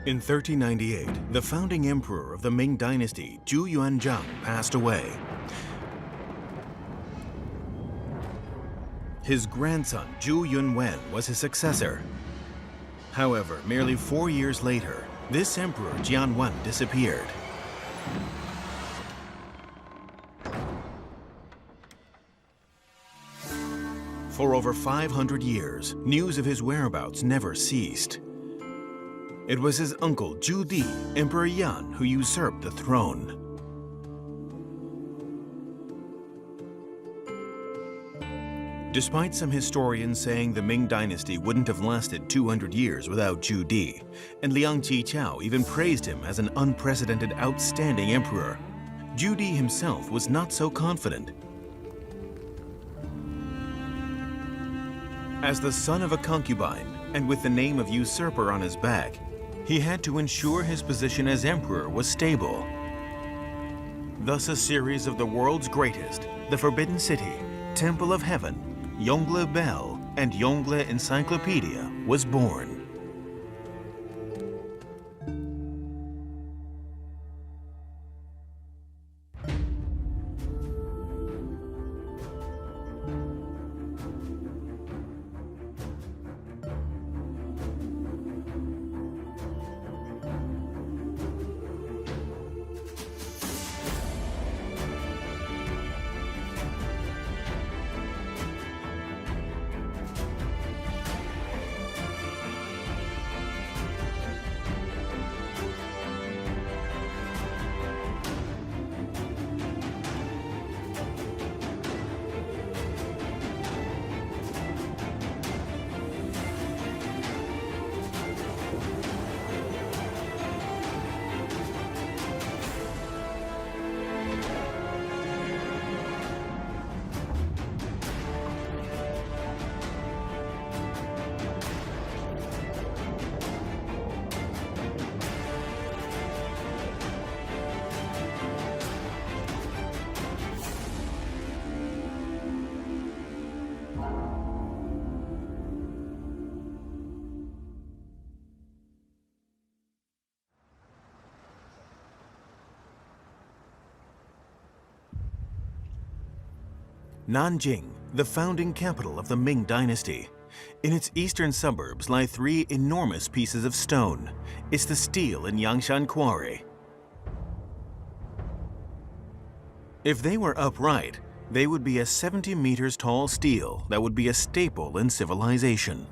In 1398, the founding emperor of the Ming dynasty, Zhu Yuanzhang, passed away. His grandson, Zhu Yunwen, was his successor. However, merely 4 years later, this emperor, Jianwen, disappeared. For over 500 years, news of his whereabouts never ceased. It was his uncle, Zhu Di, Emperor Yan, who usurped the throne. Despite some historians saying the Ming dynasty wouldn't have lasted 200 years without Zhu Di, and Liang Qiqiao even praised him as an unprecedented, outstanding emperor, Zhu Di himself was not so confident. As the son of a concubine, and with the name of usurper on his back, he had to ensure his position as emperor was stable. Thus a series of the world's greatest, the Forbidden City, Temple of Heaven, Yongle Bell, and Yongle Encyclopedia was born. Nanjing, the founding capital of the Ming dynasty. In its eastern suburbs lie 3 enormous pieces of stone. It's the stele in Yangshan Quarry. If they were upright, they would be a 70 meters tall stele that would be a staple in civilization.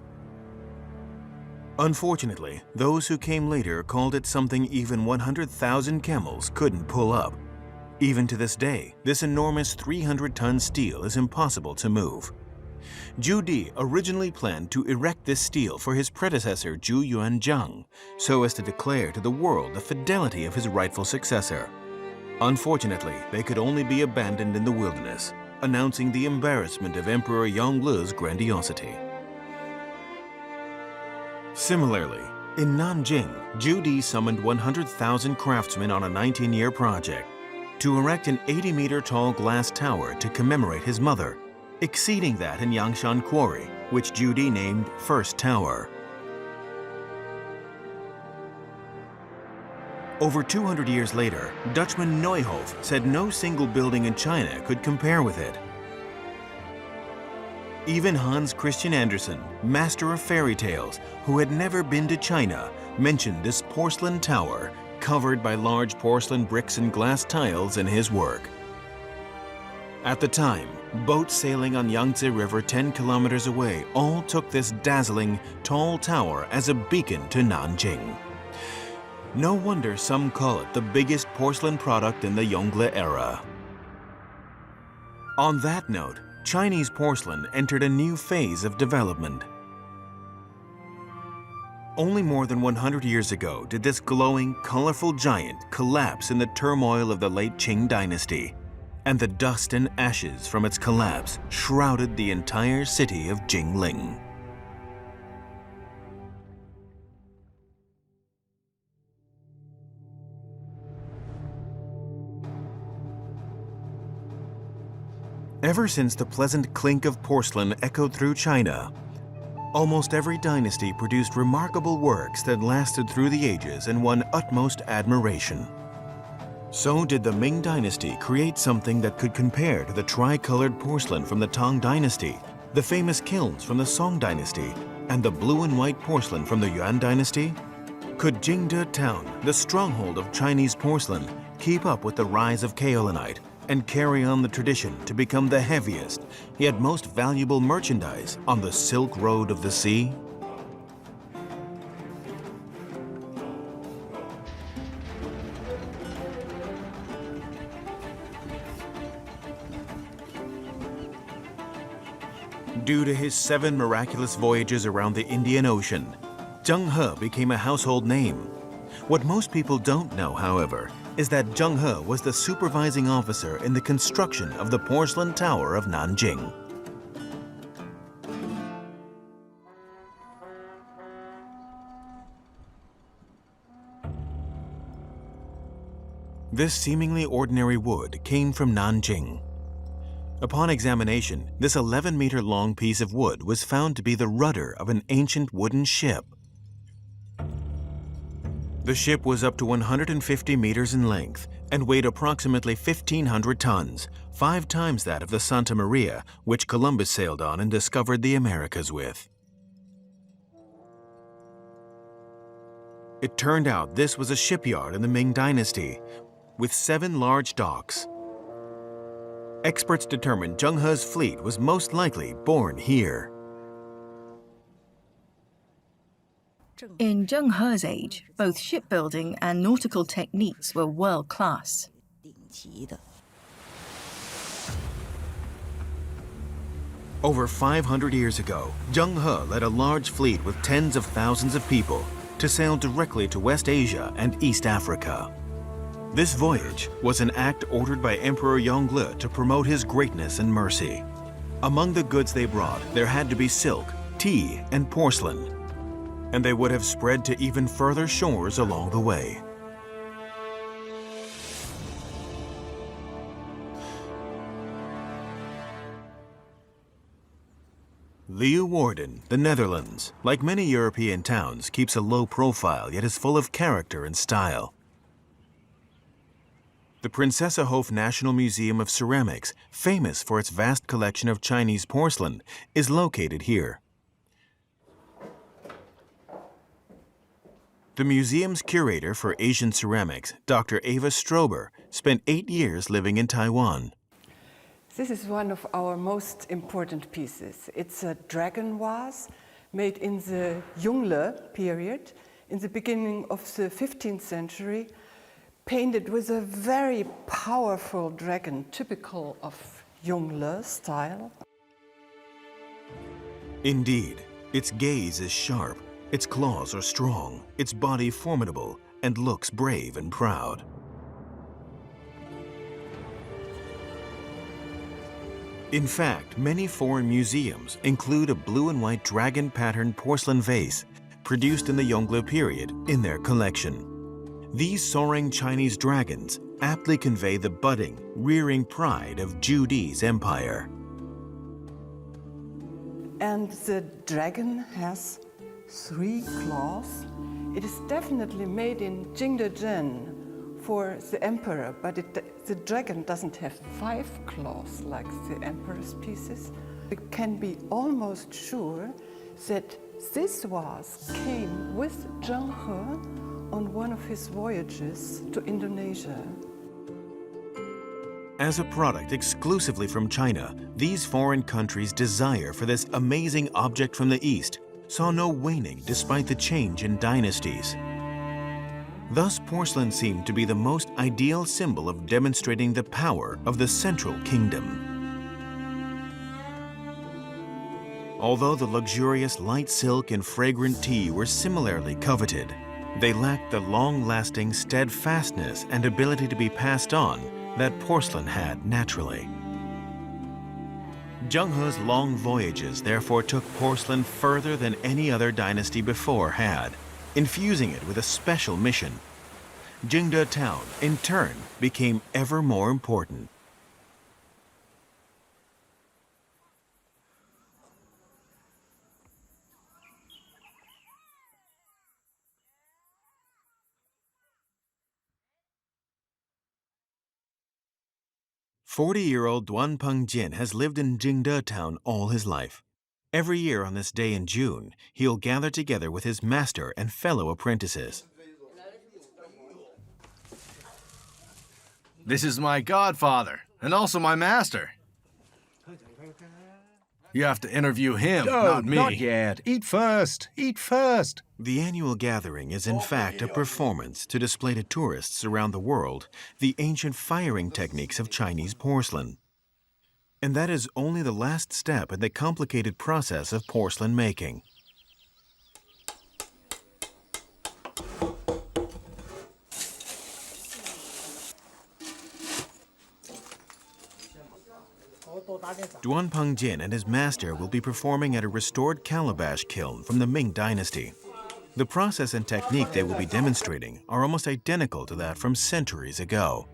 Unfortunately, those who came later called it something even 100,000 camels couldn't pull up. Even to this day, this enormous 300-ton stele is impossible to move. Zhu Di originally planned to erect this stele for his predecessor Zhu Yuanzhang, so as to declare to the world the fidelity of his rightful successor. Unfortunately, they could only be abandoned in the wilderness, announcing the embarrassment of Emperor Yongl's grandiosity. Similarly, in Nanjing, Zhu Di summoned 100,000 craftsmen on a 19-year project to erect an 80-meter-tall glass tower to commemorate his mother, exceeding that in Yangshan Quarry, which Zhu Di named First Tower. Over 200 years later, Dutchman Neuhoff said no single building in China could compare with it. Even Hans Christian Andersen, master of fairy tales, who had never been to China, mentioned this porcelain tower covered by large porcelain bricks and glass tiles in his work. At the time, boats sailing on Yangtze River 10 kilometers away all took this dazzling, tall tower as a beacon to Nanjing. No wonder some call it the biggest porcelain product in the Yongle era. On that note, Chinese porcelain entered a new phase of development. Only more than 100 years ago did this glowing, colorful giant collapse in the turmoil of the late Qing dynasty, and the dust and ashes from its collapse shrouded the entire city of Jingling. Ever since the pleasant clink of porcelain echoed through China, Almost every dynasty produced remarkable works that lasted through the ages and won utmost admiration. So did the Ming dynasty create something that could compare to the tri-colored porcelain from the Tang dynasty, the famous kilns from the Song dynasty, and the blue and white porcelain from the Yuan dynasty? Could Jingde town, the stronghold of Chinese porcelain, keep up with the rise of kaolinite and carry on the tradition to become the heaviest, yet most valuable merchandise on the Silk Road of the Sea? Due to his 7 miraculous voyages around the Indian Ocean, Zheng He became a household name. What most people don't know, however, is that Zheng He was the supervising officer in the construction of the porcelain tower of Nanjing. This seemingly ordinary wood came from Nanjing. Upon examination, this 11-meter-long piece of wood was found to be the rudder of an ancient wooden ship. The ship was up to 150 meters in length and weighed approximately 1,500 tons, 5 times that of the Santa Maria, which Columbus sailed on and discovered the Americas with. It turned out this was a shipyard in the Ming dynasty, with 7 large docks. Experts determined Zheng He's fleet was most likely born here. In Zheng He's age, both shipbuilding and nautical techniques were world-class. Over 500 years ago, Zheng He led a large fleet with tens of thousands of people to sail directly to West Asia and East Africa. This voyage was an act ordered by Emperor Yongle to promote his greatness and mercy. Among the goods they brought, there had to be silk, tea, and porcelain, and they would have spread to even further shores along the way. Leeuwarden, the Netherlands, like many European towns, keeps a low profile yet is full of character and style. The Prinsessenhof National Museum of Ceramics, famous for its vast collection of Chinese porcelain, is located here. The museum's curator for Asian ceramics, Dr. Eva Strober, spent 8 years living in Taiwan. This is one of our most important pieces. It's a dragon vase made in the Yongle period, in the beginning of the 15th century, painted with a very powerful dragon, typical of Yongle style. Indeed, its gaze is sharp, its claws are strong, its body formidable, and looks brave and proud. In fact, many foreign museums include a blue and white dragon-patterned porcelain vase produced in the Yongle period in their collection. These soaring Chinese dragons aptly convey the budding, rearing pride of Judi's empire. And the dragon has 3 claws. It is definitely made in Jingde for the emperor, but the dragon doesn't have 5 claws like the emperor's pieces. We can be almost sure that this vase came with Zheng He on one of his voyages to Indonesia. As a product exclusively from China, these foreign countries' desire for this amazing object from the East saw no waning despite the change in dynasties. Thus, porcelain seemed to be the most ideal symbol of demonstrating the power of the Central Kingdom. Although the luxurious light silk and fragrant tea were similarly coveted, they lacked the long-lasting steadfastness and ability to be passed on that porcelain had naturally. Zheng He's long voyages therefore took porcelain further than any other dynasty before had, infusing it with a special mission. Jingde town, in turn, became ever more important. 40-year-old Duan Pengjin has lived in Jingde town all his life. Every year on this day in June, he'll gather together with his master and fellow apprentices. This is my godfather, and also my master. You have to interview him, not me. Not yet. Eat first. Eat first. The annual gathering is in fact a performance to display to tourists around the world the ancient firing techniques of Chinese porcelain. And that is only the last step in the complicated process of porcelain making. Duan Pengjin and his master will be performing at a restored calabash kiln from the Ming dynasty. The process and technique they will be demonstrating are almost identical to that from centuries ago.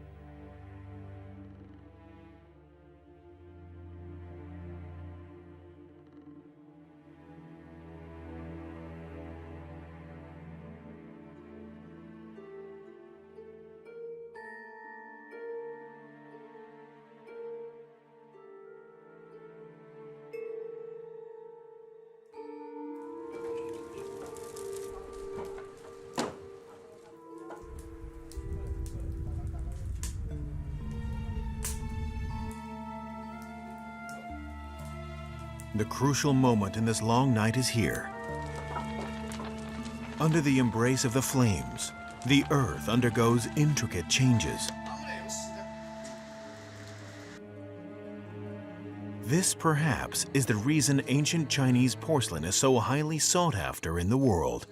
The crucial moment in this long night is here. Under the embrace of the flames, the earth undergoes intricate changes. This, perhaps, is the reason ancient Chinese porcelain is so highly sought after in the world.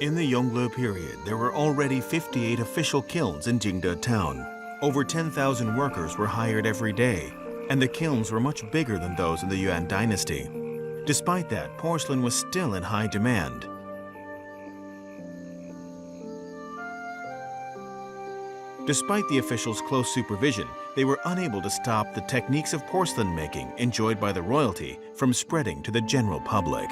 In the Yongle period, there were already 58 official kilns in Jingde town. Over 10,000 workers were hired every day, and the kilns were much bigger than those in the Yuan dynasty. Despite that, porcelain was still in high demand. Despite the officials' close supervision, they were unable to stop the techniques of porcelain making enjoyed by the royalty from spreading to the general public.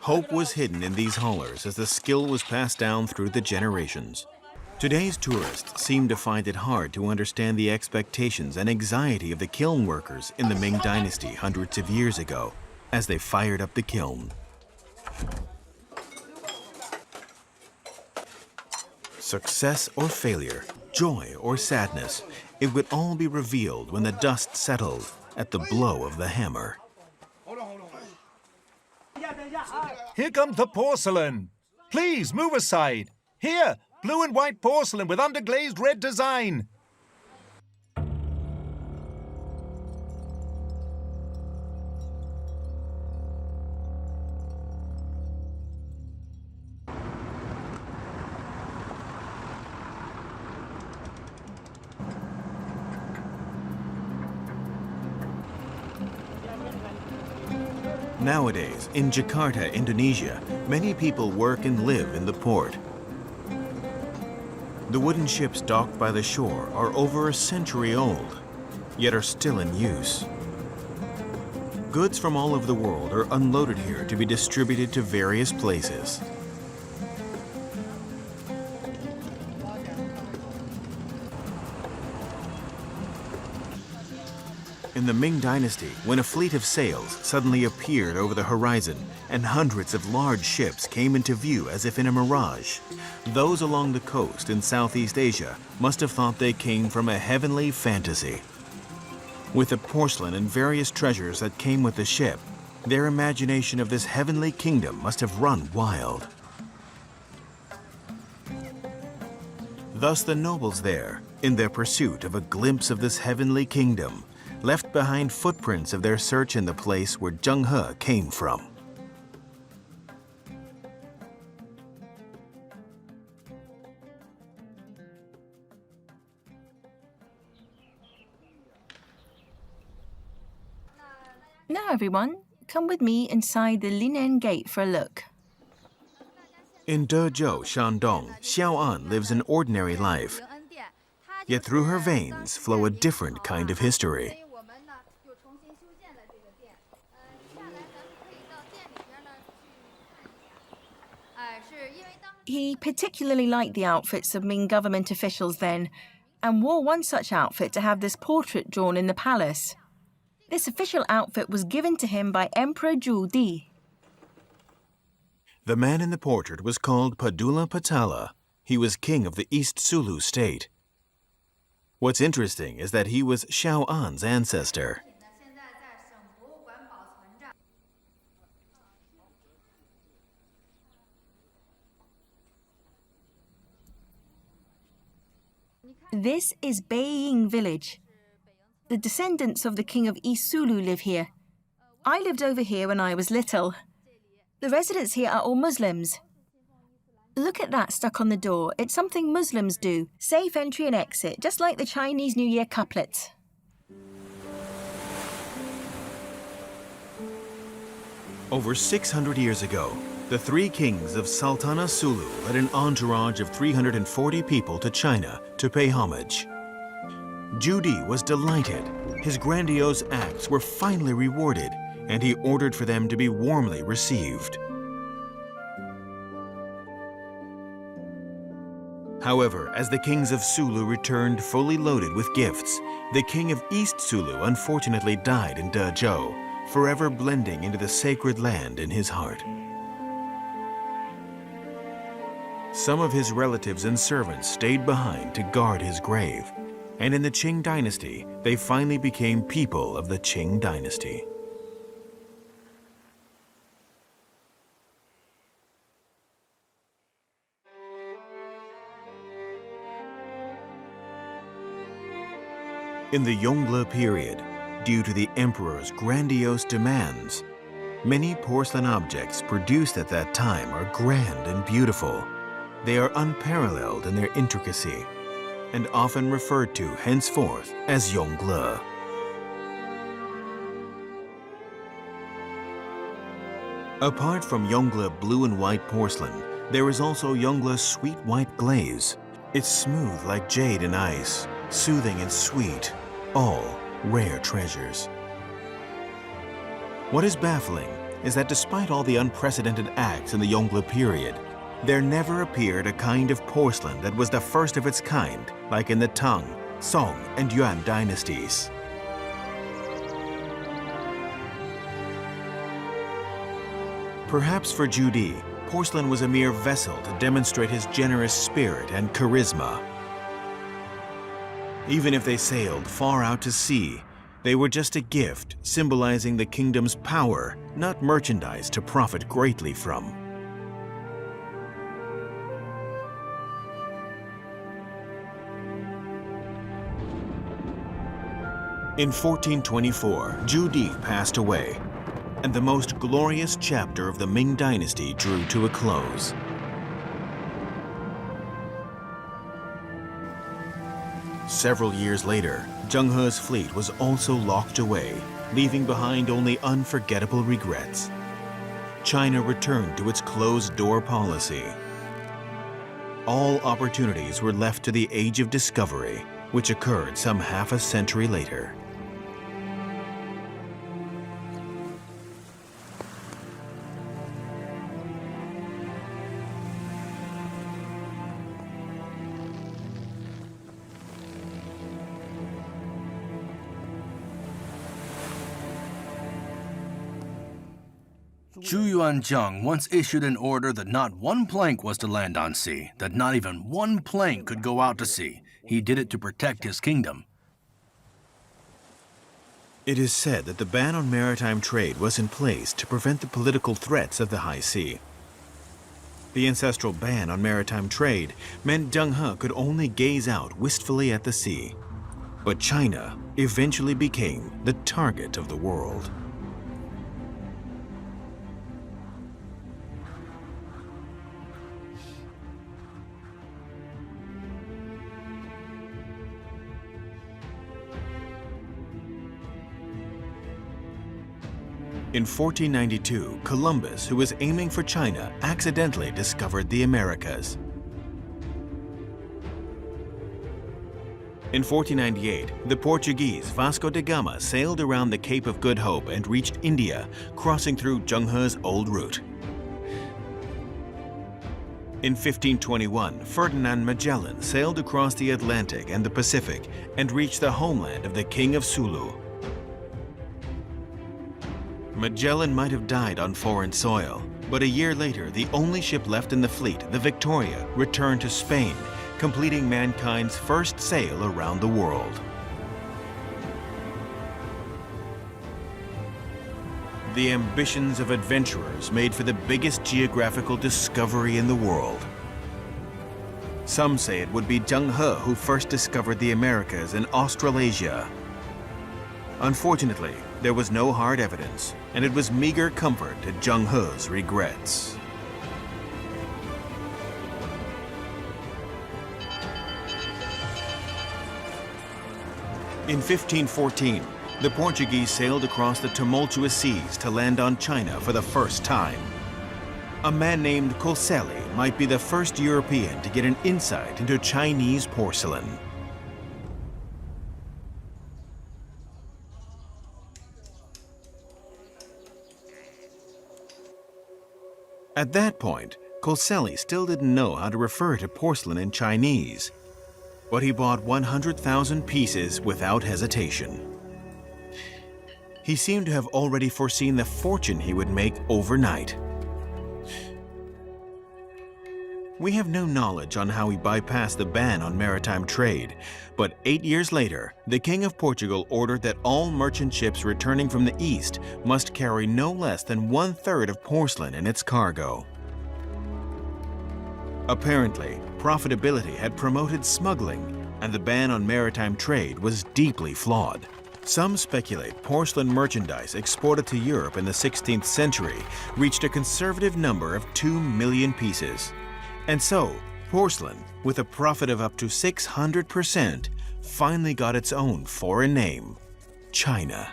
Hope was hidden in these haulers as the skill was passed down through the generations. Today's tourists seem to find it hard to understand the expectations and anxiety of the kiln workers in the Ming dynasty hundreds of years ago as they fired up the kiln. Success or failure, joy or sadness, it would all be revealed when the dust settled at the blow of the hammer. Here comes the porcelain. Please move aside. Here, blue and white porcelain with underglazed red design. Nowadays, in Jakarta, Indonesia, many people work and live in the port. The wooden ships docked by the shore are over a century old, yet are still in use. Goods from all over the world are unloaded here to be distributed to various places. In the Ming dynasty, when a fleet of sails suddenly appeared over the horizon and hundreds of large ships came into view as if in a mirage, those along the coast in Southeast Asia must have thought they came from a heavenly fantasy. With the porcelain and various treasures that came with the ship, their imagination of this heavenly kingdom must have run wild. Thus the nobles there, in their pursuit of a glimpse of this heavenly kingdom, left behind footprints of their search in the place where Zheng He came from. Now everyone, come with me inside the Linen Gate for a look. In Dezhou, Shandong, Xiaoan lives an ordinary life. Yet through her veins flow a different kind of history. He particularly liked the outfits of Ming government officials then, and wore one such outfit to have this portrait drawn in the palace. This official outfit was given to him by Emperor Zhu Di. The man in the portrait was called Padula Patala. He was king of the East Sulu state. What's interesting is that he was Xiaoan's ancestor. This is Beiying village. The descendants of the king of East Sulu live here. I lived over here when I was little. The residents here are all Muslims. Look at that stuck on the door. It's something Muslims do. Safe entry and exit, just like the Chinese New Year couplets. Over 600 years ago, the three kings of Sultana Sulu led an entourage of 340 people to China to pay homage. Zhu Di was delighted. His grandiose acts were finally rewarded, and he ordered for them to be warmly received. However, as the kings of Sulu returned fully loaded with gifts, the king of East Sulu unfortunately died in Dezhou, forever blending into the sacred land in his heart. Some of his relatives and servants stayed behind to guard his grave, and in the Qing dynasty, they finally became people of the Qing dynasty. In the Yongle period, due to the emperor's grandiose demands, many porcelain objects produced at that time are grand and beautiful. They are unparalleled in their intricacy and often referred to henceforth as Yongle. Apart from Yongle blue and white porcelain, there is also Yongle sweet white glaze. It's smooth like jade and ice, soothing and sweet, all rare treasures. What is baffling is that despite all the unprecedented acts in the Yongle period, there never appeared a kind of porcelain that was the first of its kind, like in the Tang, Song, and Yuan dynasties. Perhaps for Zhu Di, porcelain was a mere vessel to demonstrate his generous spirit and charisma. Even if they sailed far out to sea, they were just a gift symbolizing the kingdom's power, not merchandise to profit greatly from. In 1424, Zhu Di passed away, and the most glorious chapter of the Ming dynasty drew to a close. Several years later, Zheng He's fleet was also locked away, leaving behind only unforgettable regrets. China returned to its closed-door policy. All opportunities were left to the Age of Discovery, which occurred some half a century later. Zhu Yuanzhang once issued an order that not one plank was to land on sea, that not even one plank could go out to sea. He did it to protect his kingdom. It is said that the ban on maritime trade was in place to prevent the political threats of the high sea. The ancestral ban on maritime trade meant Zheng He could only gaze out wistfully at the sea. But China eventually became the target of the world. In 1492, Columbus, who was aiming for China, accidentally discovered the Americas. In 1498, the Portuguese Vasco da Gama sailed around the Cape of Good Hope and reached India, crossing through Zheng He's old route. In 1521, Ferdinand Magellan sailed across the Atlantic and the Pacific and reached the homeland of the King of Sulu. Magellan might have died on foreign soil, but a year later, the only ship left in the fleet, the Victoria, returned to Spain, completing mankind's first sail around the world. The ambitions of adventurers made for the biggest geographical discovery in the world. Some say it would be Zheng He who first discovered the Americas and Australasia. Unfortunately, there was no hard evidence, and it was meager comfort to Zheng He's regrets. In 1514, the Portuguese sailed across the tumultuous seas to land on China for the first time. A man named Porcelain might be the first European to get an insight into Chinese porcelain. At that point, Porcelain still didn't know how to refer to porcelain in Chinese, but he bought 100,000 pieces without hesitation. He seemed to have already foreseen the fortune he would make overnight. We have no knowledge on how he bypassed the ban on maritime trade, but 8 years later, the King of Portugal ordered that all merchant ships returning from the east must carry no less than 1/3 of porcelain in its cargo. Apparently, profitability had promoted smuggling, and the ban on maritime trade was deeply flawed. Some speculate porcelain merchandise exported to Europe in the 16th century reached a conservative number of 2 million pieces. And so, porcelain, with a profit of up to 600%, finally got its own foreign name, China.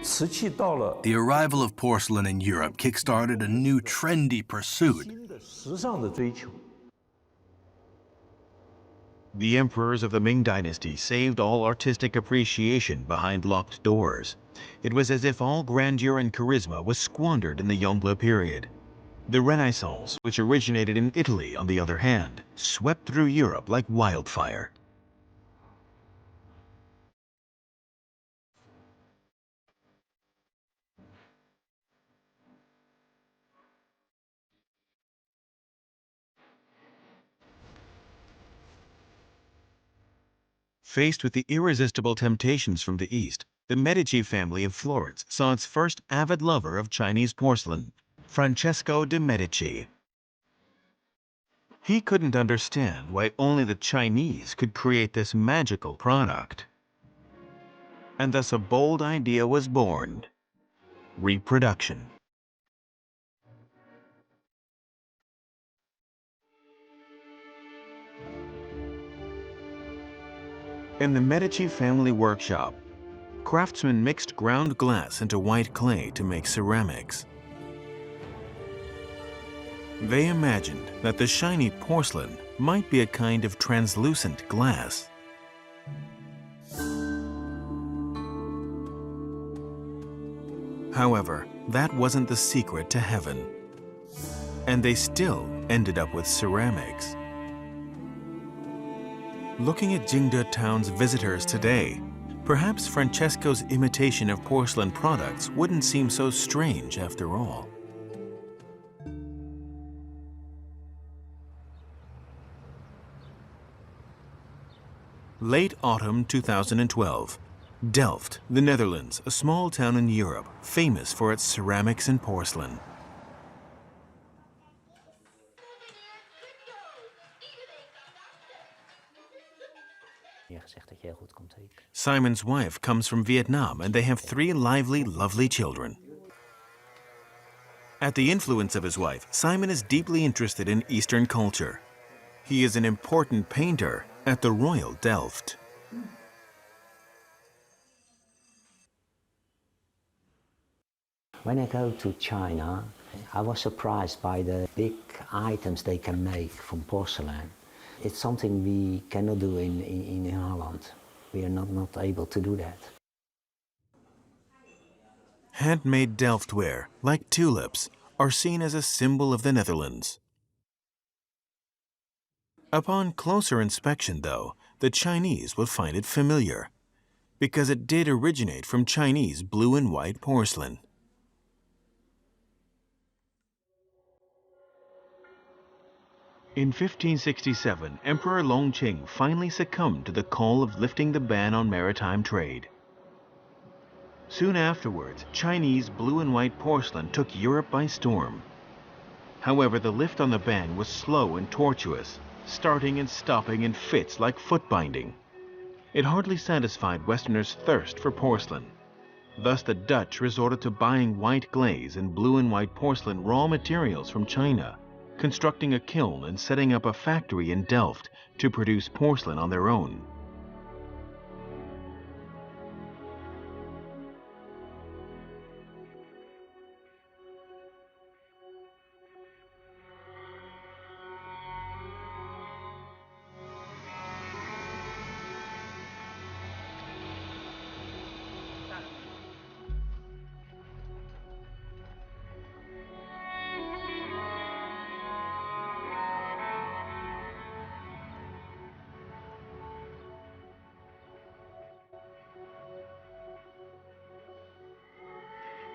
The arrival of porcelain in Europe kickstarted a new trendy pursuit. The emperors of the Ming dynasty saved all artistic appreciation behind locked doors. It was as if all grandeur and charisma was squandered in the Yongle period. The Renaissance, which originated in Italy, on the other hand, swept through Europe like wildfire. Faced with the irresistible temptations from the East, the Medici family of Florence saw its first avid lover of Chinese porcelain, Francesco de' Medici. He couldn't understand why only the Chinese could create this magical product. And thus a bold idea was born: reproduction. In the Medici family workshop, craftsmen mixed ground glass into white clay to make ceramics. They imagined that the shiny porcelain might be a kind of translucent glass. However, that wasn't the secret to heaven, and they still ended up with ceramics. Looking at Jingde town's visitors today, perhaps Francesco's imitation of porcelain products wouldn't seem so strange after all. Late autumn 2012. Delft, the Netherlands, a small town in Europe, famous for its ceramics and porcelain. Simon's wife comes from Vietnam and they have 3 lively, lovely children. At the influence of his wife, Simon is deeply interested in Eastern culture. He is an important painter at the Royal Delft. When I go to China, I was surprised by the big items they can make from porcelain. It's something we cannot do in Holland. We are not able to do that. Handmade Delftware, like tulips, are seen as a symbol of the Netherlands. Upon closer inspection, though, the Chinese will find it familiar, because it did originate from Chinese blue and white porcelain. In 1567, Emperor Longqing finally succumbed to the call of lifting the ban on maritime trade. Soon afterwards, Chinese blue and white porcelain took Europe by storm. However, the lift on the ban was slow and tortuous, starting and stopping in fits like foot binding. It hardly satisfied Westerners' thirst for porcelain. Thus the Dutch resorted to buying white glaze and blue and white porcelain raw materials from China, constructing a kiln and setting up a factory in Delft to produce porcelain on their own.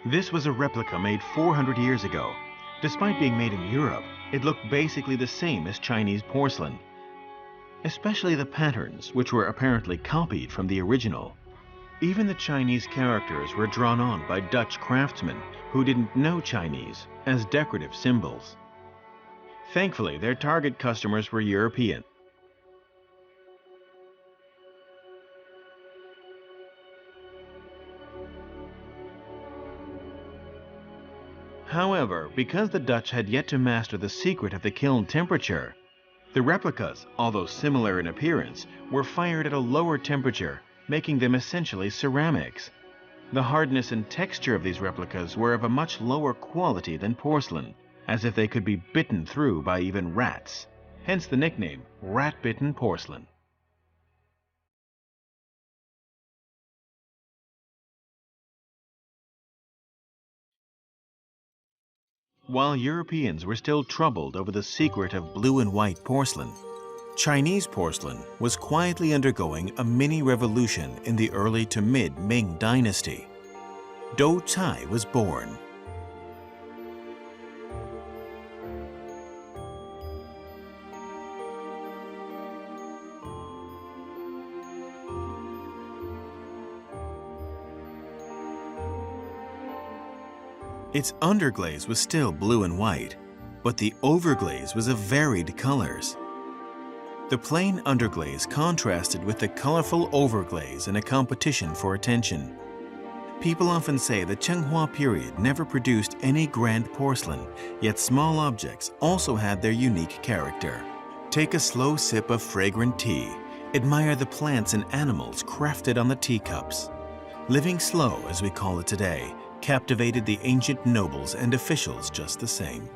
This was a replica made 400 years ago. Despite being made in Europe, it looked basically the same as Chinese porcelain, especially the patterns, which were apparently copied from the original. Even the Chinese characters were drawn on by Dutch craftsmen who didn't know Chinese as decorative symbols. Thankfully, their target customers were European. However, because the Dutch had yet to master the secret of the kiln temperature, the replicas, although similar in appearance, were fired at a lower temperature, making them essentially ceramics. The hardness and texture of these replicas were of a much lower quality than porcelain, as if they could be bitten through by even rats, hence the nickname rat-bitten porcelain. While Europeans were still troubled over the secret of blue and white porcelain, Chinese porcelain was quietly undergoing a mini revolution in the early to mid Ming dynasty. Dou Cai was born. Its underglaze was still blue and white, but the overglaze was of varied colors. The plain underglaze contrasted with the colorful overglaze in a competition for attention. People often say the Chenghua period never produced any grand porcelain, yet small objects also had their unique character. Take a slow sip of fragrant tea. Admire the plants and animals crafted on the teacups. Living slow, as we call it today, captivated the ancient nobles and officials just the same.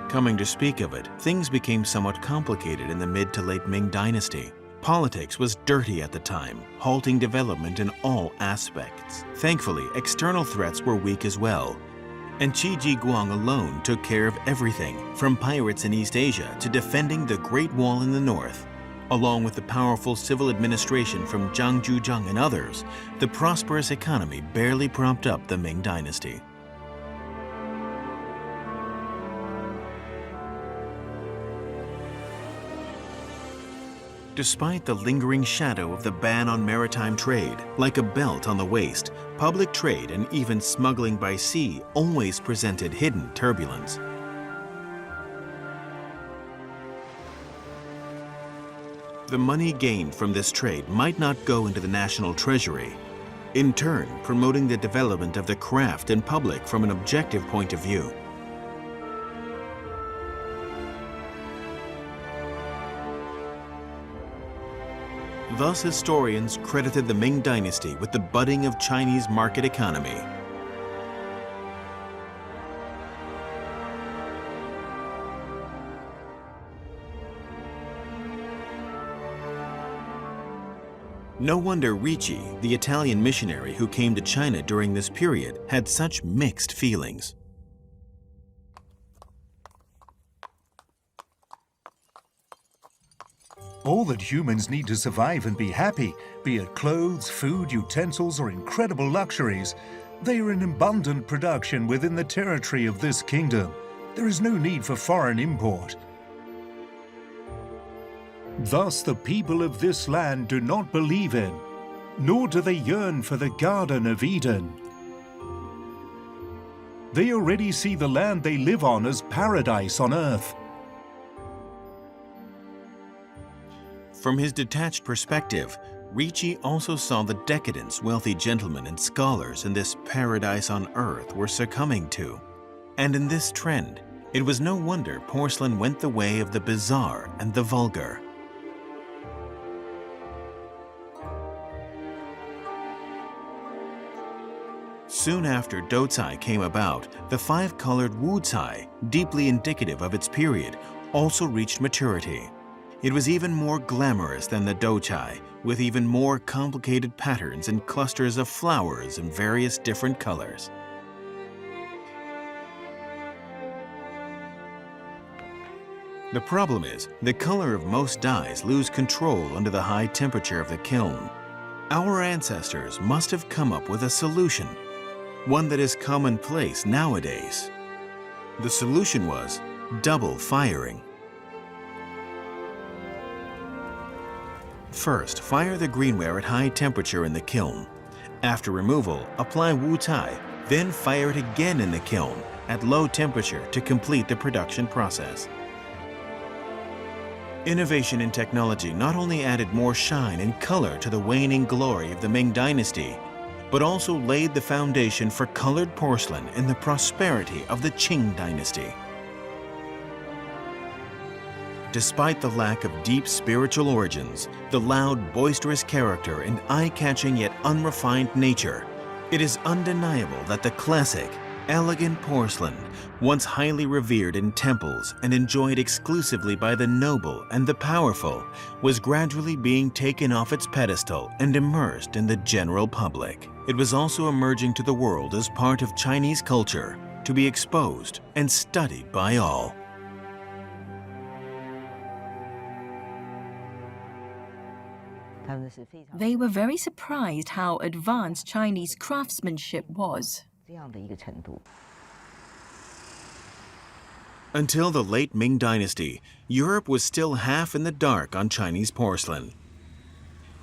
Coming to speak of it, things became somewhat complicated in the mid to late Ming dynasty. Politics was dirty at the time, halting development in all aspects. Thankfully, external threats were weak as well, and Qi Ji Guang alone took care of everything, from pirates in East Asia to defending the Great Wall in the north. Along with the powerful civil administration from Zhang Zhuzhang and others, the prosperous economy barely propped up the Ming dynasty. Despite the lingering shadow of the ban on maritime trade, like a belt on the waist, public trade and even smuggling by sea always presented hidden turbulence. The money gained from this trade might not go into the national treasury, in turn promoting the development of the craft in public from an objective point of view. Thus, historians credited the Ming dynasty with the budding of Chinese market economy. No wonder Ricci, the Italian missionary who came to China during this period, had such mixed feelings. All that humans need to survive and be happy, be it clothes, food, utensils, or incredible luxuries, they are in abundant production within the territory of this kingdom. There is no need for foreign import. Thus, the people of this land do not believe in, nor do they yearn for the Garden of Eden. They already see the land they live on as paradise on earth. From his detached perspective, Ricci also saw the decadence wealthy gentlemen and scholars in this paradise on earth were succumbing to. And in this trend, it was no wonder porcelain went the way of the bizarre and the vulgar. Soon after Doucai came about, the five-colored wucai, deeply indicative of its period, also reached maturity. It was even more glamorous than the doucai, with even more complicated patterns and clusters of flowers in various different colors. The problem is, the color of most dyes lose control under the high temperature of the kiln. Our ancestors must have come up with a solution, one that is commonplace nowadays. The solution was double firing. First, fire the greenware at high temperature in the kiln. After removal, apply wucai, then fire it again in the kiln at low temperature to complete the production process. Innovation in technology not only added more shine and color to the waning glory of the Ming dynasty, but also laid the foundation for colored porcelain and the prosperity of the Qing dynasty. Despite the lack of deep spiritual origins, the loud, boisterous character and eye-catching yet unrefined nature, it is undeniable that the classic, elegant porcelain, once highly revered in temples and enjoyed exclusively by the noble and the powerful, was gradually being taken off its pedestal and immersed in the general public. It was also emerging to the world as part of Chinese culture, to be exposed and studied by all. They were very surprised how advanced Chinese craftsmanship was. Until the late Ming dynasty, Europe was still half in the dark on Chinese porcelain.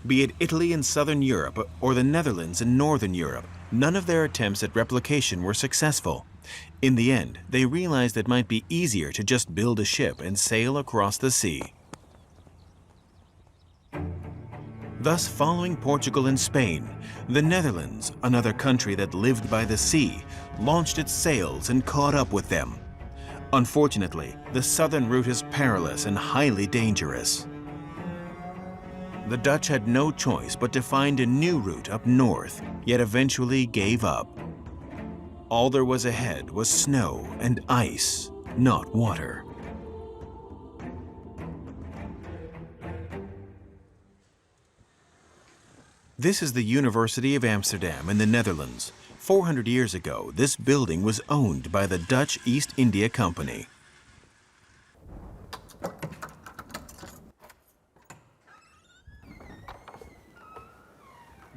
Be it Italy in southern Europe or the Netherlands in northern Europe, none of their attempts at replication were successful. In the end, they realized it might be easier to just build a ship and sail across the sea. Thus, following Portugal and Spain, the Netherlands, another country that lived by the sea, launched its sails and caught up with them. Unfortunately, the southern route is perilous and highly dangerous. The Dutch had no choice but to find a new route up north, yet eventually gave up. All there was ahead was snow and ice, not water. This is the University of Amsterdam in the Netherlands. 400 years ago, this building was owned by the Dutch East India Company.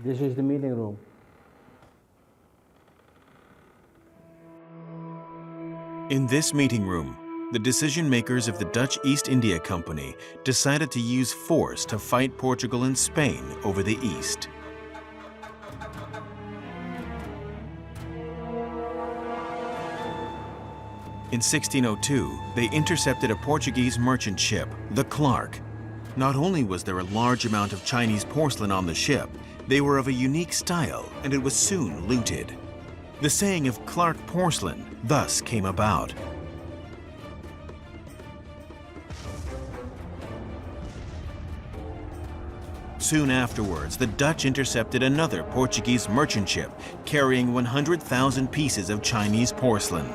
This is the meeting room. In this meeting room, the decision makers of the Dutch East India Company decided to use force to fight Portugal and Spain over the East. In 1602, they intercepted a Portuguese merchant ship, the Kraak. Not only was there a large amount of Chinese porcelain on the ship, they were of a unique style, and it was soon looted. The saying of Kraak porcelain thus came about. Soon afterwards, the Dutch intercepted another Portuguese merchant ship carrying 100,000 pieces of Chinese porcelain.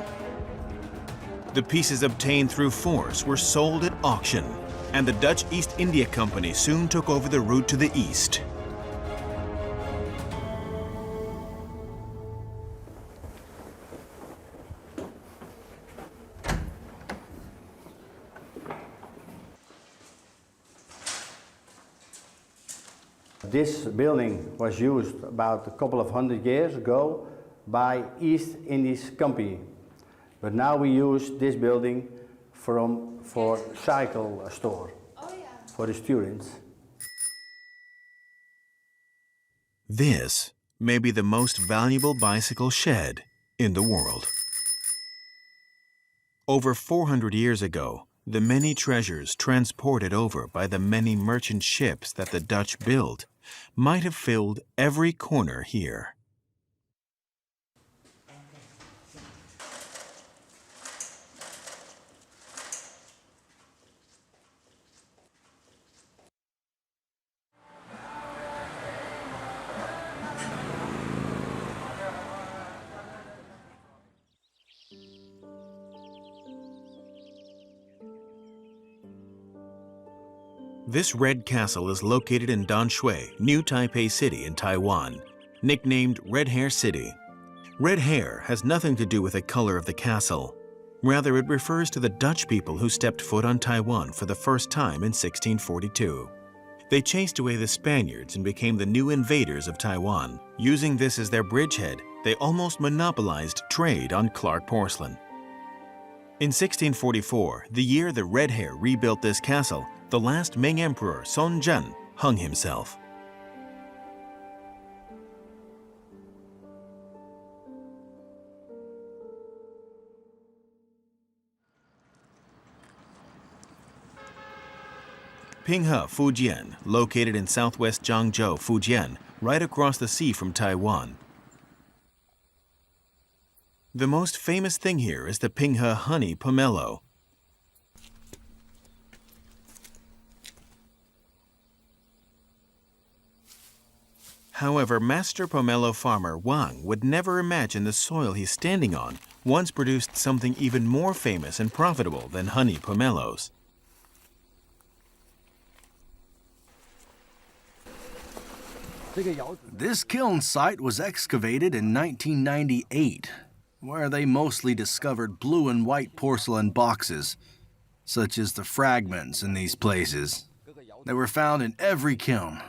The pieces obtained through force were sold at auction, and the Dutch East India Company soon took over the route to the east. This building was used about a couple of hundred years ago by East Indies Company. But now we use this building for cycle store for the students. This may be the most valuable bicycle shed in the world. Over 400 years ago, the many treasures transported over by the many merchant ships that the Dutch built might have filled every corner here. This red castle is located in Danshui, New Taipei City in Taiwan, nicknamed Red Hair City. Red hair has nothing to do with the color of the castle. Rather, it refers to the Dutch people who stepped foot on Taiwan for the first time in 1642. They chased away the Spaniards and became the new invaders of Taiwan. Using this as their bridgehead, they almost monopolized trade on Kraak porcelain. In 1644, the year the Red Hair rebuilt this castle, the last Ming Emperor, Sun Zhen, hung himself. Pinghe, Fujian, located in southwest Jiangzhou, Fujian, right across the sea from Taiwan. The most famous thing here is the Pinghe honey pomelo. However, master pomelo farmer Wang would never imagine the soil he's standing on once produced something even more famous and profitable than honey pomelos. This kiln site was excavated in 1998, where they mostly discovered blue and white porcelain boxes, such as the fragments in these places. They were found in every kiln.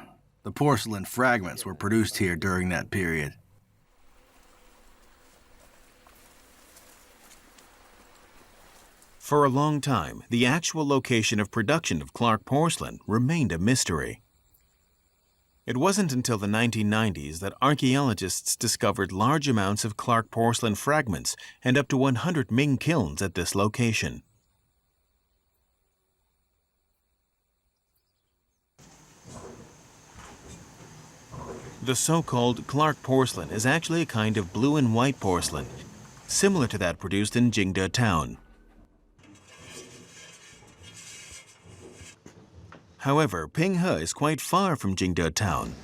The porcelain fragments were produced here during that period. For a long time, the actual location of production of Kraak porcelain remained a mystery. It wasn't until the 1990s that archaeologists discovered large amounts of Kraak porcelain fragments and up to 100 Ming kilns at this location. The so-called Kraak porcelain is actually a kind of blue and white porcelain, similar to that produced in Jingde town. However, Pinghe is quite far from Jingde town.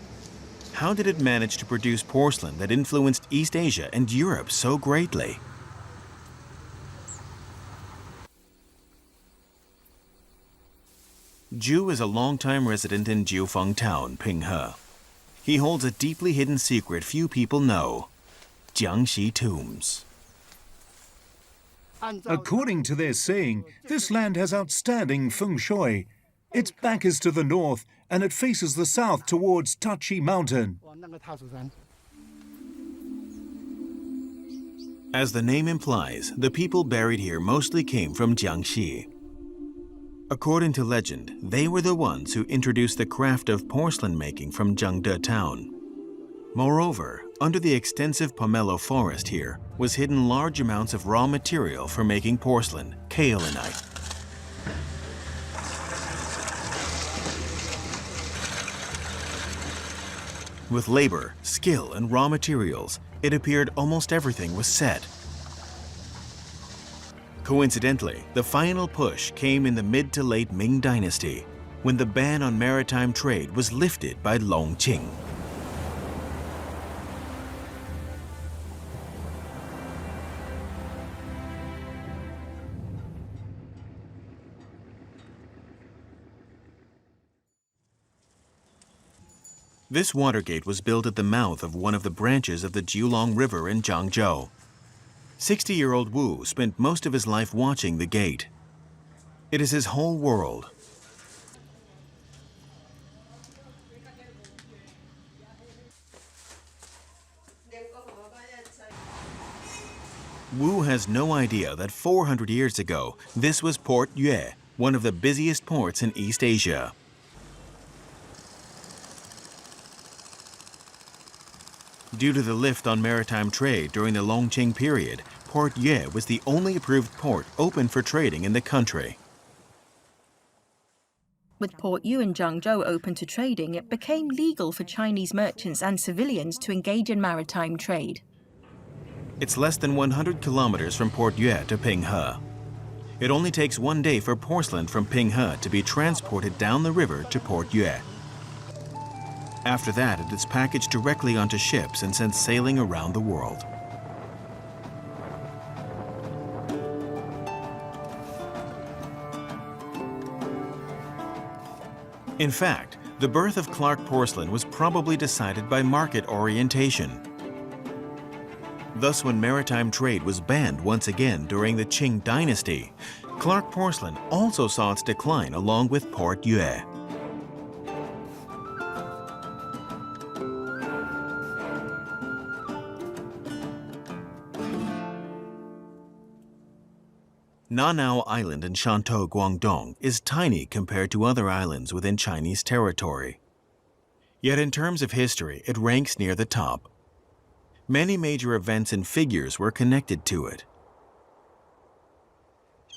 How did it manage to produce porcelain that influenced East Asia and Europe so greatly? Zhu is a longtime resident in Jiufeng town, Pinghe. He holds a deeply hidden secret few people know: Jiangxi tombs. According to their saying, this land has outstanding feng shui. Its back is to the north, and it faces the south towards Tachi Mountain. As the name implies, the people buried here mostly came from Jiangxi. According to legend, they were the ones who introduced the craft of porcelain making from Zhengde town. Moreover, under the extensive pomelo forest here was hidden large amounts of raw material for making porcelain, kaolinite. With labor, skill, and raw materials, it appeared almost everything was set. Coincidentally, the final push came in the mid to late Ming dynasty. when the ban on maritime trade was lifted by Longqing. This water gate was built at the mouth of one of the branches of the Jiulong River in Jiangzhou. 60-year-old Wu spent most of his life watching the gate. It is his whole world. Wu has no idea that 400 years ago, this was Port Yue, one of the busiest ports in East Asia. Due to the lift on maritime trade during the Longqing period, Port Yue was the only approved port open for trading in the country. With Port Yue and Jiangzhou open to trading, it became legal for Chinese merchants and civilians to engage in maritime trade. It's less than 100 kilometers from Port Yue to Pinghe. It only takes 1 day for porcelain from Pinghe to be transported down the river to Port Yue. After that, it is packaged directly onto ships and sent sailing around the world. In fact, the birth of Kraak porcelain was probably decided by market orientation. Thus, when maritime trade was banned once again during the Qing dynasty, Kraak porcelain also saw its decline along with Port Yue. Nanao Island in Shantou, Guangdong is tiny compared to other islands within Chinese territory. Yet in terms of history, it ranks near the top. Many major events and figures were connected to it.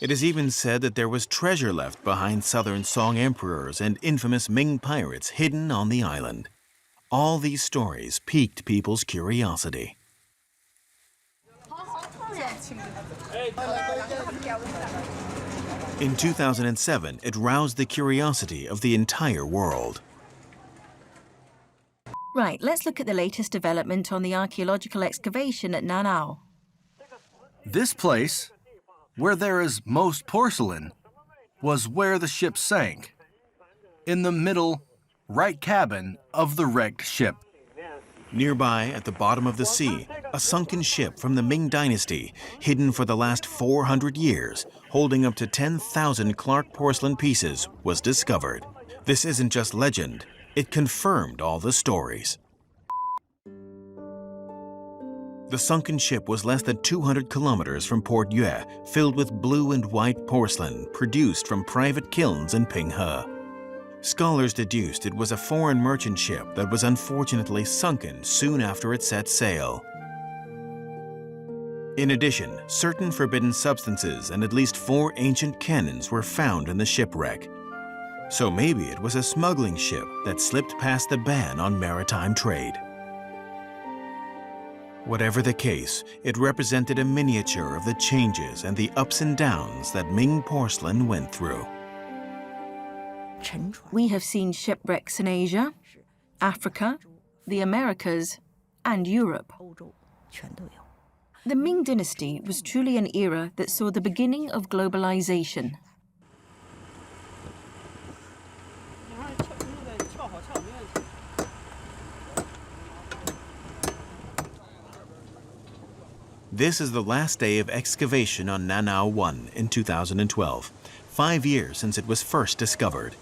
It is even said that there was treasure left behind southern Song emperors and infamous Ming pirates hidden on the island. All these stories piqued people's curiosity. In 2007, it roused the curiosity of the entire world. Right, let's look at the latest development on the archaeological excavation at Nanao. This place, where there is most porcelain, was where the ship sank. In the middle, right cabin of the wrecked ship. Nearby, at the bottom of the sea, a sunken ship from the Ming dynasty, hidden for the last 400 years, holding up to 10,000 Kraak porcelain pieces, was discovered. This isn't just legend, it confirmed all the stories. The sunken ship was less than 200 kilometers from Port Yue, filled with blue and white porcelain produced from private kilns in Pinghe. Scholars deduced it was a foreign merchant ship that was unfortunately sunken soon after it set sail. In addition, certain forbidden substances and at least 4 ancient cannons were found in the shipwreck. So maybe it was a smuggling ship that slipped past the ban on maritime trade. Whatever the case, it represented a miniature of the changes and the ups and downs that Ming porcelain went through. We have seen shipwrecks in Asia, Africa, the Americas, and Europe. The Ming dynasty was truly an era that saw the beginning of globalization. This is the last day of excavation on Nanao 1 in 2012, 5 years since it was first discovered.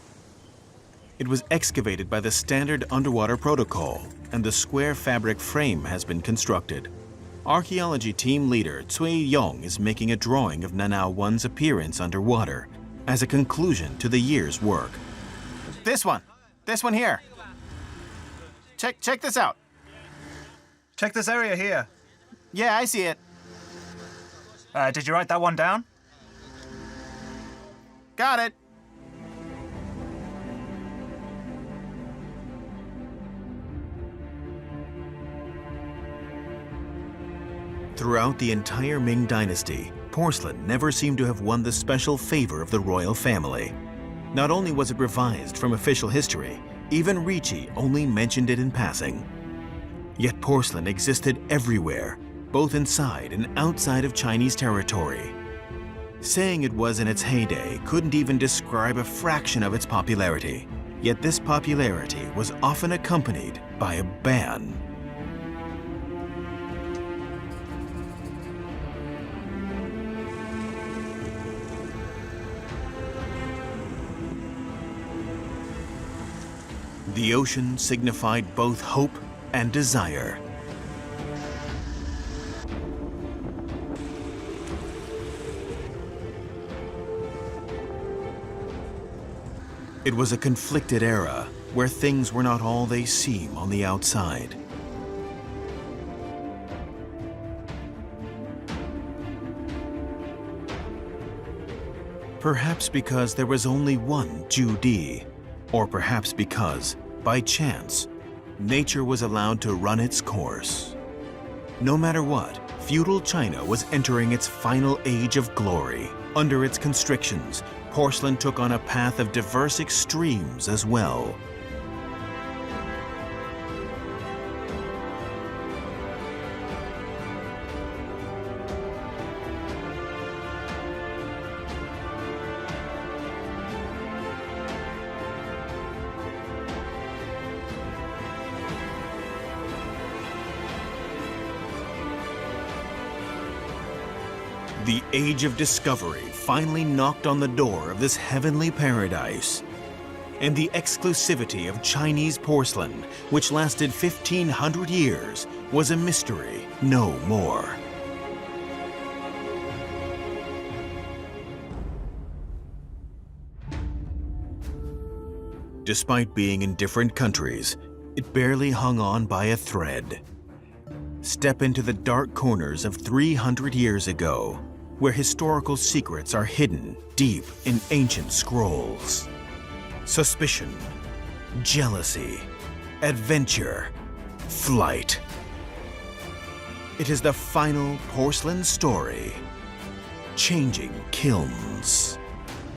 It was excavated by the standard underwater protocol, and the square fabric frame has been constructed. Archaeology team leader Cui Yong is making a drawing of Nanao 1's appearance underwater as a conclusion to the year's work. This one here. Check this out. Check this area here. Yeah, I see it. Did you write that one down? Got it. Throughout the entire Ming dynasty, porcelain never seemed to have won the special favor of the royal family. Not only was it revised from official history, even Ricci only mentioned it in passing. Yet porcelain existed everywhere, both inside and outside of Chinese territory. Saying it was in its heyday couldn't even describe a fraction of its popularity. Yet this popularity was often accompanied by a ban. The ocean signified both hope and desire. It was a conflicted era where things were not all they seem on the outside. Perhaps because there was only one Ju Di, or perhaps because, by chance, nature was allowed to run its course. No matter what, feudal China was entering its final age of glory. Under its constrictions, porcelain took on a path of diverse extremes as well. The age of discovery finally knocked on the door of this heavenly paradise. And the exclusivity of Chinese porcelain, which lasted 1,500 years, was a mystery no more. Despite being in different countries, it barely hung on by a thread. Step into the dark corners of 300 years ago, where historical secrets are hidden deep in ancient scrolls. Suspicion, jealousy, adventure, flight. It is the final porcelain story, Changing Kilns.